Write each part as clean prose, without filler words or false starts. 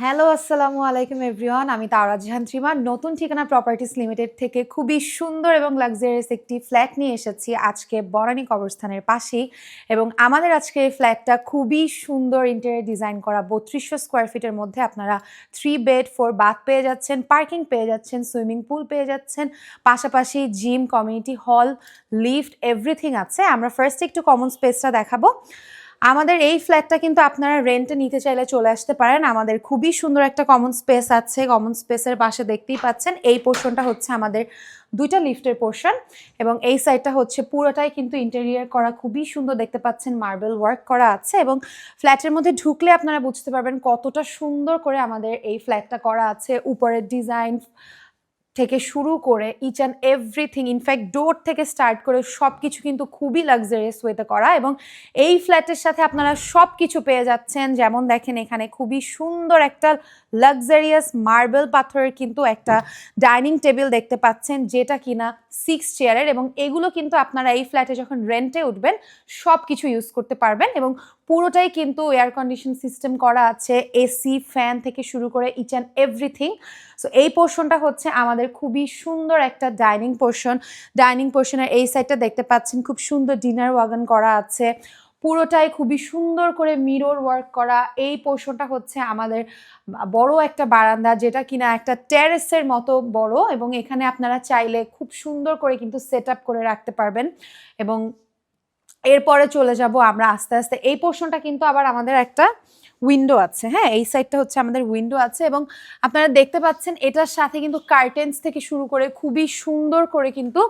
Hello, আসসালামু আলাইকুম everyone. আমি তাওরা জাহান ত্রিমা নতুন ঠিকানা প্রপার্টিস লিমিটেড থেকে খুবই সুন্দর এবং লাক্সারিয়াস একটি ফ্ল্যাট নিয়ে এসেছি আজকে বনানী কবরস্থানের পাশেই। এবং আমাদের আজকে এই ফ্ল্যাটটা খুবই সুন্দর ইন্টেরিয়র ডিজাইন করা ৩২০০ স্কোয়ার ফিটের মধ্যে আপনারা 3 বেড 4 বাথ পেয়ে যাচ্ছেন, পার্কিং পেয়ে যাচ্ছেন, সুইমিং পুল পেয়ে যাচ্ছেন, পাশাপাশি gym, community hall, lift everything আছে। আমরা ফার্স্টে একটু কমন স্পেসটা দেখাবো। আমাদের এই ফ্ল্যাটটা কিন্তু আপনারা রেন্টে নিতে চাইলে চলে আসতে পারেন। আমাদের খুবই সুন্দর একটা কমন স্পেস আছে। কমন স্পেসের পাশে দেখতেই পাচ্ছেন এই পোর্শনটা হচ্ছে আমাদের 2টা লিফটের পোর্শন এবং এই সাইডটা হচ্ছে পুরোটাই কিন্তু ইন্টেরিয়র করা খুবই সুন্দর, দেখতে পাচ্ছেন মার্বেল ওয়ার্ক করা আছে। এবং ফ্ল্যাটের মধ্যে ঢুকলে আপনারা বুঝতে পারবেন কতটা সুন্দর করে আমাদের এই ফ্ল্যাটটা করা আছে। উপরের ডিজাইন থেকে শুরু করে ইচ অ্যান্ড এভরিথিং, ইনফ্যাক্ট ডোর থেকে স্টার্ট করে সব কিছু কিন্তু খুবই লাক্সারিয়াস ওয়েতে করা। এবং এই ফ্ল্যাটের সাথে আপনারা সব কিছু পেয়ে যাচ্ছেন। যেমন দেখেন এখানে খুবই সুন্দর একটা লাক্সারিয়াস মার্বেল পাথরের কিন্তু একটা ডাইনিং টেবিল দেখতে পাচ্ছেন, যেটা কিনা 6 চেয়ারের। এবং এগুলো কিন্তু আপনারা এই ফ্ল্যাটে যখন রেন্টে উঠবেন সব কিছু ইউজ করতে পারবেন। এবং পুরোটাই কিন্তু এয়ার কন্ডিশন সিস্টেম করা আছে, এসি, ফ্যান থেকে শুরু করে ইচ অ্যান্ড এভরিথিং। সো এই পোর্শনটা হচ্ছে আমাদের খুবই সুন্দর একটা ডাইনিং পোর্শন। ডাইনিং পোর্শনের এই সাইডটা দেখতে পাচ্ছেন খুব সুন্দর ডিনার ওয়াগন করা আছে, পুরোটাই খুবই সুন্দর করে মিরর ওয়ার্ক করা। এই পোর্শনটা হচ্ছে আমাদের বড় একটা বারান্দা, যেটা কিনা একটা টেরেসের মতো বড়। এবং এখানে আপনারা চাইলে খুব সুন্দর করে কিন্তু সেট আপ করে রাখতে পারবেন। এবং এরপরে চলে যাব আমরা আস্তে আস্তে। এই পোর্শনটা কিন্তু আবার আমাদের একটা উইন্ডো আছে, হ্যাঁ, এই সাইডটা হচ্ছে আমাদের উইন্ডো আছে। এবং আপনারা দেখতে পাচ্ছেন এটার সাথে কিন্তু কার্টেন্স থেকে শুরু করে খুবই সুন্দর করে কিন্তু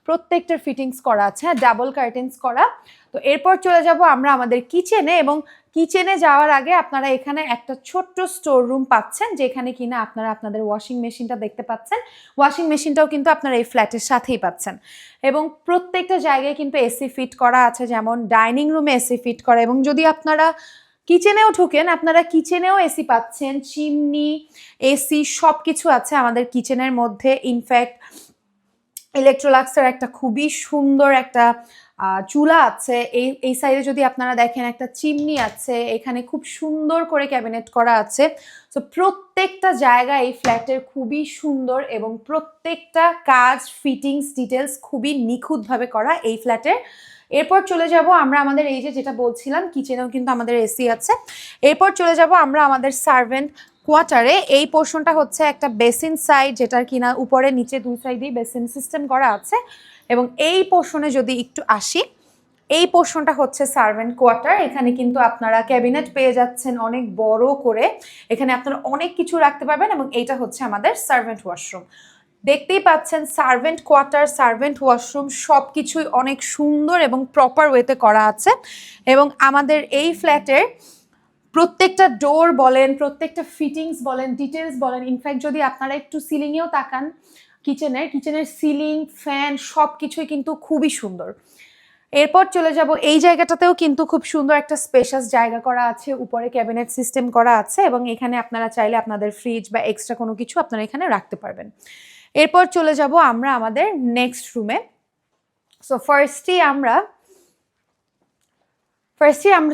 প্রত্যেকটার ফিটিংস করা আছে, হ্যাঁ, ডাবল কার্টেন্স করা। তো এরপর চলে যাব আমরা আমাদের কিচেনে। এবং কিচেনে যাওয়ার আগে আপনারা এখানে একটা ছোট্ট স্টোর রুম পাচ্ছেন, যেখানে কিনা আপনারা আপনাদের ওয়াশিং মেশিনটা দেখতে পাচ্ছেন। ওয়াশিং মেশিনটাও কিন্তু আপনারা এই ফ্ল্যাটের সাথেই পাচ্ছেন। এবং প্রত্যেকটা জায়গায় কিন্তু এসি ফিট করা আছে, যেমন ডাইনিং রুমে এসি ফিট করা। এবং যদি আপনারা কিচেনেও ঢুকেন আপনারা কিচেনেও এসি পাচ্ছেন, চিমনি, এসি সব কিছু আছে আমাদের কিচেনের মধ্যে। ইনফ্যাক্ট ইলেকট্রোলাক্সের একটা খুবই সুন্দর একটা চুলা আছে। এই সাইডে যদি আপনারা দেখেন একটা চিমনি আছে, এখানে খুব সুন্দর করে ক্যাবিনেট করা আছে। তো প্রত্যেকটা জায়গা এই ফ্ল্যাটের খুবই সুন্দর এবং প্রত্যেকটা কাজ, ফিটিংস, ডিটেলস খুবই নিখুঁতভাবে করা এই ফ্ল্যাটের। এরপর চলে যাব আমরা আমাদের এই যেটা বলছিলাম, কিচেনেও কিন্তু আমাদের এসি আছে। এরপর চলে যাব আমরা আমাদের সার্ভেন্ট কোয়ার্টারে। এই পোর্শনটা হচ্ছে একটা বেসিন সাইড, যেটার কিনা উপরে নিচে দুই সাইডেই বেসিন সিস্টেম করা আছে। এবং এই পোর্শনে যদি একটু আসি, এই পোর্শনটা হচ্ছে সার্ভেন্ট কোয়ার্টার। এখানে কিন্তু আপনারা ক্যাবিনেট পেয়ে যাচ্ছেন অনেক বড় করে, এখানে আপনারা অনেক কিছু রাখতে পারবেন। এবং এইটা হচ্ছে আমাদের সার্ভেন্ট ওয়াশরুম। দেখতেই পাচ্ছেন সার্ভেন্ট কোয়ার্টার, সার্ভেন্ট ওয়াশরুম সব কিছুই অনেক সুন্দর এবং প্রপার ওয়েতে করা আছে। এবং আমাদের এই ফ্ল্যাটের প্রত্যেকটা ডোর বলেন, প্রত্যেকটা ফিটিংস বলেন, ডিটেলস বলেন, ইনফ্যাক্ট যদি আপনারা একটু সিলিংয়েও তাকান, কিচেনের সিলিং, ফ্যান সব কিছুই কিন্তু খুবই সুন্দর। এরপর চলে যাব এই জায়গাটাতেও কিন্তু খুব সুন্দর একটা স্পেশাস জায়গা করা আছে, উপরে ক্যাবিনেট সিস্টেম করা আছে। এবং এখানে আপনারা চাইলে আপনাদের ফ্রিজ বা এক্সট্রা কোনো কিছু আপনারা এখানে রাখতে পারবেন। এরপর চলে যাব আমরা আমাদের নেক্সট রুমে। সো ফার্স্টে আমরা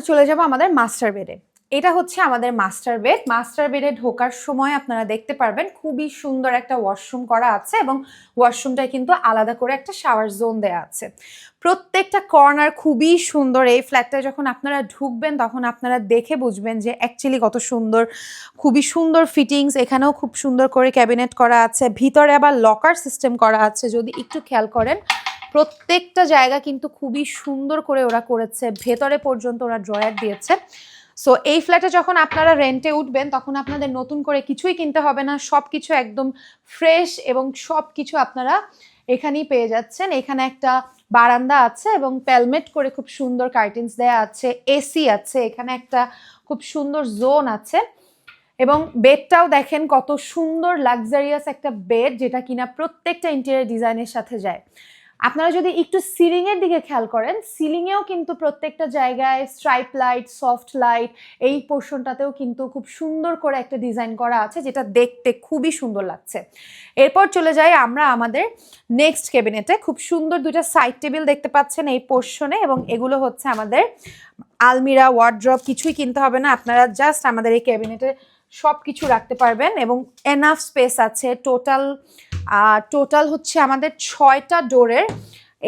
চলে যাব আমাদের মাস্টার বেডে। এটা হচ্ছে আমাদের মাস্টার বেড। মাস্টার বেডে ঢোকার সময় আপনারা দেখতে পারবেন খুবই সুন্দর একটা ওয়াশরুম করা আছে এবং ওয়াশরুমটায় কিন্তু আলাদা করে একটা শাওয়ার জোন দেওয়া আছে। প্রত্যেকটা কর্নার খুবই সুন্দর। এই ফ্ল্যাটটায় যখন আপনারা ঢুকবেন তখন আপনারা দেখে বুঝবেন যে অ্যাকচুয়ালি কত সুন্দর, খুবই সুন্দর ফিটিংস। এখানেও খুব সুন্দর করে ক্যাবিনেট করা আছে, ভিতরে আবার লকার সিস্টেম করা আছে। যদি একটু খেয়াল করেন প্রত্যেকটা জায়গা কিন্তু খুবই সুন্দর করে ওরা করেছে, ভেতরে পর্যন্ত ওরা ড্রয়ার দিয়েছে। সো এই ফ্ল্যাটে যখন আপনারা রেন্টে উঠবেন তখন আপনাদের নতুন করে কিছুই কিনতে হবে না, সব কিছু একদম ফ্রেশ এবং সব কিছু আপনারা এখানেই পেয়ে যাচ্ছেন। এখানে একটা বারান্দা আছে এবং প্যালমেট করে খুব সুন্দর কার্টেন্স দেয়া আছে, এসি আছে, এখানে একটা খুব সুন্দর জোন আছে। এবং বেডটাও দেখেন কত সুন্দর লাক্সারিয়াস একটা বেড, যেটা কিনা প্রত্যেকটা ইন্টেরিয়র ডিজাইনের সাথে যায়। আপনারা যদি একটু সিলিংয়ের দিকে খেয়াল করেন, সিলিংয়েও কিন্তু প্রত্যেকটা জায়গায় স্ট্রাইপ লাইট, সফট লাইট, এই পোর্শনটাতেও কিন্তু খুব সুন্দর করে একটা ডিজাইন করা আছে, যেটা দেখতে খুবই সুন্দর লাগছে। এরপর চলে যাই আমরা আমাদের নেক্সট ক্যাবিনেটে। খুব সুন্দর দুইটা সাইড টেবিল দেখতে পাচ্ছেন এই পোর্শনে। এবং এগুলো হচ্ছে আমাদের আলমিরা, ওয়ার্ড্রপ, কিছুই কিনতে হবে না, আপনারা জাস্ট আমাদের এই ক্যাবিনেটে সব কিছু রাখতে পারবেন এবং এনাফ স্পেস আছে। টোটাল হচ্ছে আমাদের 6টা ডোরের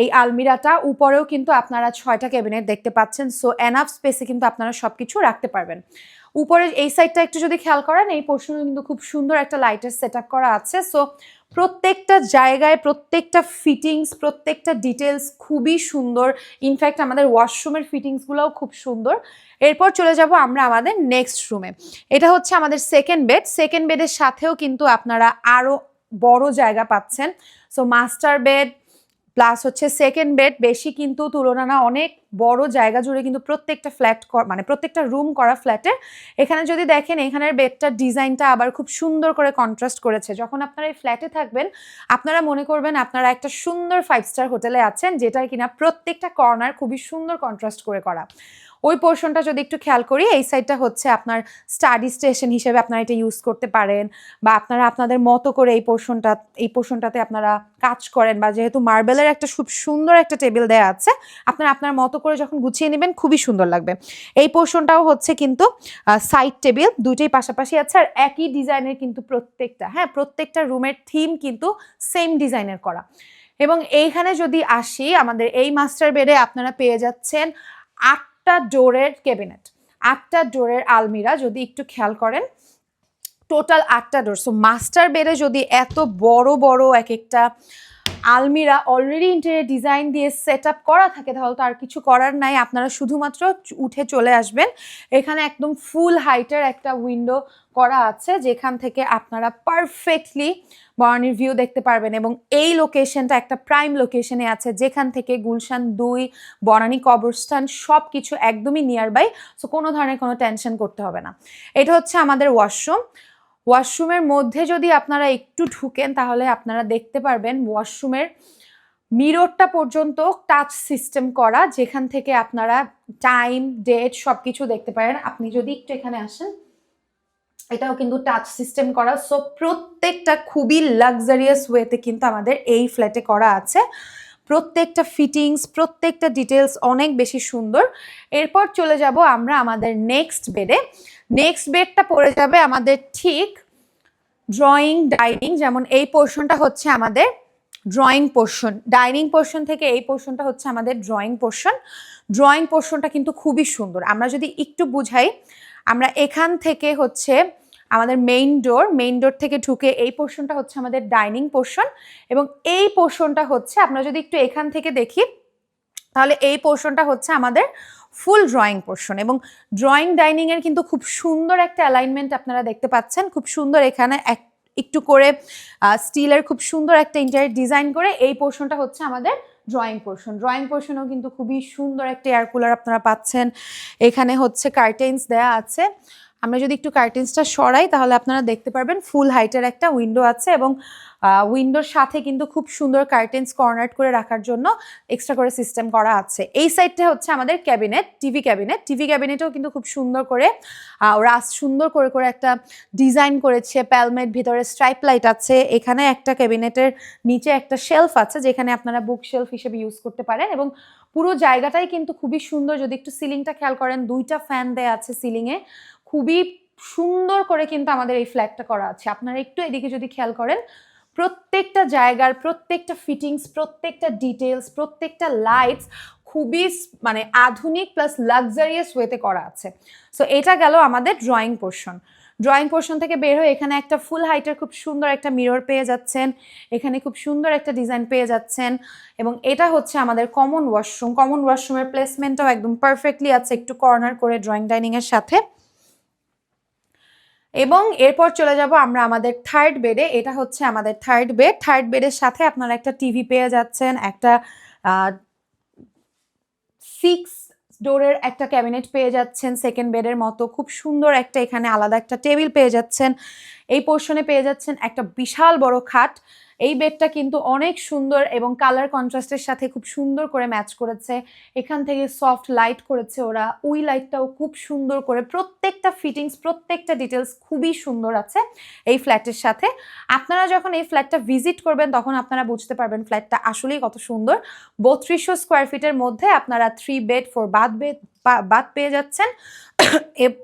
এই আলমিরাটা, উপরেও কিন্তু আপনারা 6টা ক্যাবিনেট দেখতে পাচ্ছেন। সো এনাফ স্পেসে কিন্তু আপনারা সবকিছু রাখতে পারবেন। উপরের এই সাইডটা একটু যদি খেয়াল করেন, এই পোর্শনে কিন্তু খুব সুন্দর একটা লাইটের সেট আপ করা আছে। সো প্রত্যেকটা জায়গায় প্রত্যেকটা ফিটিংস, প্রত্যেকটা ডিটেলস খুবই সুন্দর। ইনফ্যাক্ট আমাদের ওয়াশরুমের ফিটিংসগুলোও খুব সুন্দর। এরপর চলে যাব আমরা আমাদের নেক্সট রুমে। এটা হচ্ছে আমাদের সেকেন্ড বেড। সেকেন্ড বেডের সাথেও কিন্তু আপনারা আরও বড় জায়গা পাচ্ছেন। সো মাস্টার বেড প্লাস হচ্ছে সেকেন্ড বেড, বেশি কিন্তু তুলনা না, অনেক বড় জায়গা জুড়ে কিন্তু প্রত্যেকটা ফ্ল্যাট মানে প্রত্যেকটা রুম করা ফ্ল্যাটে। এখানে যদি দেখেন, এখানের বেডটার ডিজাইনটা আবার খুব সুন্দর করে কন্ট্রাস্ট করেছে। যখন আপনারা এই ফ্ল্যাটে থাকবেন আপনারা মনে করবেন আপনারা একটা সুন্দর 5 স্টার হোটেলে আছেন, যেটা কিনা প্রত্যেকটা কর্নার খুবই সুন্দর কন্ট্রাস্ট করে করা। ওই পোর্শনটা যদি একটু খেয়াল করি, এই সাইডটা হচ্ছে আপনার স্টাডি স্টেশন হিসেবে আপনারা এটা ইউজ করতে পারেন, বা আপনারা আপনাদের মতো করে এই পোর্শনটাতে আপনারা কাজ করেন, বা যেহেতু মার্বেলের একটা খুব সুন্দর একটা টেবিল দেওয়া আছে, আপনারা আপনার মতো করে যখন গুছিয়ে নেবেন খুবই সুন্দর লাগবে। এই পোর্শনটাও হচ্ছে কিন্তু সাইড টেবিল, দুইটাই পাশাপাশি আছে, আর একই ডিজাইনের কিন্তু প্রত্যেকটা রুমের থিম কিন্তু সেম ডিজাইনের করা। এবং এইখানে যদি আসি, আমাদের এই মাস্টার বেডে আপনারা পেয়ে যাচ্ছেন 8টা ডোরের ক্যাবিনেট, 8টা ডোরের আলমিরা। যদি একটু খেয়াল করেন, টোটাল 8টা ডোর। সো মাস্টার বেডে যদি এত বড় বড় এক একটা আলমিরা অলরেডি ইন্টেরিয়র ডিজাইন দিয়ে সেট আপ করা থাকে, তাহলে তো আর কিছু করার নাই। আপনারা শুধুমাত্র উঠে চলে আসবেন। এখানে একদম ফুল হাইটের একটা উইন্ডো করা আছে, যেখান থেকে আপনারা পারফেক্টলি বনানীর ভিউ দেখতে পারবেন। এবং এই লোকেশনটা একটা প্রাইম লোকেশনে আছে, যেখান থেকে গুলশান 2, বনানী কবরস্থান সব কিছু একদমই নিয়ার বাই। সো কোনো ধরনের কোনো টেনশন করতে হবে না। এটা হচ্ছে আমাদের ওয়াশরুম। ওয়াশরুমের মধ্যে যদি আপনারা একটু ঢুকেন, তাহলে আপনারা দেখতে পারবেন ওয়াশরুমের মিররটা পর্যন্ত টাচ সিস্টেম করা, যেখান থেকে আপনারা টাইম, ডেট সব কিছু দেখতে পারেন। আপনি যদি একটু এখানে আসেন, এটাও কিন্তু টাচ সিস্টেম করা। সো প্রত্যেকটা খুবই লাক্সারিয়াস ওয়েতে কিন্তু আমাদের এই ফ্ল্যাটে করা আছে। প্রত্যেকটা ফিটিংস, প্রত্যেকটা ডিটেলস অনেক বেশি সুন্দর। এরপর চলে যাব আমরা আমাদের নেক্সট বেডে। নেক্সট বেডটা পড়ে যাবে আমাদের ঠিক ড্রয়িং ডাইনিং। যেমন এই পোর্শনটা হচ্ছে আমাদের ড্রয়িং পোর্শন, ডাইনিং পোর্শন থেকে এই পোর্শনটা হচ্ছে আমাদের ড্রয়িং পোর্শন। ড্রয়িং পোর্শনটা কিন্তু খুবই সুন্দর। আমরা যদি একটু বুঝাই, আমরা এখান থেকে হচ্ছে আমাদের মেইন ডোর থেকে ঢুকে এই পোর্শনটা হচ্ছে আমাদের ডাইনিং পোর্শন, এবং এই পোর্শনটা হচ্ছে, আমরা যদি একটু এখান থেকে দেখি, তাহলে এই পোর্শনটা হচ্ছে আমাদের ফুল ড্রয়িং পোর্শন। এবং ড্রয়িং ডাইনিং এর কিন্তু খুব সুন্দর একটা অ্যালাইনমেন্ট আপনারা দেখতে পাচ্ছেন, খুব সুন্দর। এখানে একটু করে স্টিলের খুব সুন্দর একটা ইন্টেরিয়র ডিজাইন করে এই পোর্শনটা হচ্ছে আমাদের ড্রয়িং পোর্শন। ড্রয়িং পোর্শনেও কিন্তু খুবই সুন্দর একটা এয়ার কুলার আপনারা পাচ্ছেন। এখানে হচ্ছে কার্টেন্স দেয়া আছে। আমরা যদি একটু কার্টেন্সটা সরাই, তাহলে আপনারা দেখতে পারবেন ফুল হাইটের একটা উইন্ডো আছে, এবং উইন্ডোর সাথে কিন্তু খুব সুন্দর কার্টেন্স কর্নার করে রাখার জন্য এক্সট্রা করে সিস্টেম করা আছে। এই সাইডটা হচ্ছে আমাদের ক্যাবিনেট, টিভি ক্যাবিনেটেও কিন্তু খুব সুন্দর করে ওরা সুন্দর করে একটা ডিজাইন করেছে। প্যালমেট, ভিতরে স্ট্রাইপ লাইট আছে। এখানে একটা ক্যাবিনেটের নিচে একটা শেলফ আছে, যেখানে আপনারা বুক শেলফ হিসেবে ইউজ করতে পারেন। এবং পুরো জায়গাটাই কিন্তু খুবই সুন্দর। যদি একটু সিলিংটা খেয়াল করেন, 2টা ফ্যান দেয়া আছে সিলিংয়ে, খুবই সুন্দর করে কিন্তু আমাদের এই ফ্ল্যাটটা করা আছে। আপনারা একটু এদিকে যদি খেয়াল করেন, প্রত্যেকটা জায়গার প্রত্যেকটা ফিটিংস, প্রত্যেকটা ডিটেলস, প্রত্যেকটা লাইটস খুবই মানে আধুনিক প্লাস লাক্সারিয়াস ওয়েতে করা আছে। সো এটা গেল আমাদের ড্রয়িং পোর্শন। ড্রয়িং পোর্শন থেকে বের হয়ে এখানে একটা ফুল হাইটের খুব সুন্দর একটা মিরর পেয়ে যাচ্ছেন। এখানে খুব সুন্দর একটা ডিজাইন পেয়ে যাচ্ছেন। এবং এটা হচ্ছে আমাদের কমন ওয়াশরুম। কমন ওয়াশরুমের প্লেসমেন্টটাও একদম পারফেক্টলি আছে, একটু কর্নার করে ড্রয়িং ডাইনিং এর সাথে। এবং এরপর চলে যাব আমরা আমাদের থার্ড বেডে। এটা হচ্ছে আমাদের থার্ড বেডের সাথে আপনারা একটা টিভি পেয়ে যাচ্ছেন, একটা 6 ডোরের একটা ক্যাবিনেট পেয়ে যাচ্ছেন সেকেন্ড বেডের মতো। খুব সুন্দর একটা এখানে আলাদা একটা টেবিল পেয়ে যাচ্ছেন। এই পোর্শনে পেয়ে যাচ্ছেন একটা বিশাল বড় খাট। এই বেডটা কিন্তু অনেক সুন্দর এবং কালার কন্ট্রাস্টের সাথে খুব সুন্দর করে ম্যাচ করেছে। এখান থেকে সফট লাইট করেছে ওরা, ওই লাইটটাও খুব সুন্দর করে। প্রত্যেকটা ফিটিংস, প্রত্যেকটা ডিটেলস খুবই সুন্দর আছে এই ফ্ল্যাটের সাথে। আপনারা যখন এই ফ্ল্যাটটা ভিজিট করবেন, তখন আপনারা বুঝতে পারবেন ফ্ল্যাটটা আসলেই কত সুন্দর। 3200 স্কোয়ার ফিটের মধ্যে আপনারা 3 বেড 4 বাথ বেড বাদ পেয়ে যাচ্ছেন।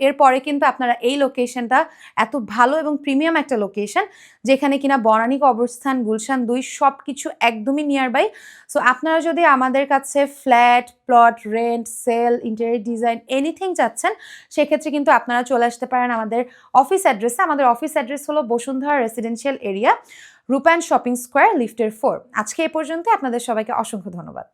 এরপরে কিন্তু আপনারা এই লোকেশনটা এত ভালো এবং প্রিমিয়াম একটা লোকেশন, যেখানে কিনা বনানী কবরস্থান, গুলশান 2 সব কিছু একদমই নিয়ার বাই। সো আপনারা যদি আমাদের কাছে flat, plot, rent, sale, interior design anything চাচ্ছেন, সেক্ষেত্রে কিন্তু আপনারা চলে আসতে পারেন আমাদের অফিস অ্যাড্রেসে। আমাদের অফিস অ্যাড্রেস হলো বসুন্ধরা রেসিডেন্সিয়াল এরিয়া, রূপায়ণ শপিং স্কোয়ার, লিফটের 4। আজকে এ পর্যন্ত, আপনাদের সবাইকে অসংখ্য ধন্যবাদ।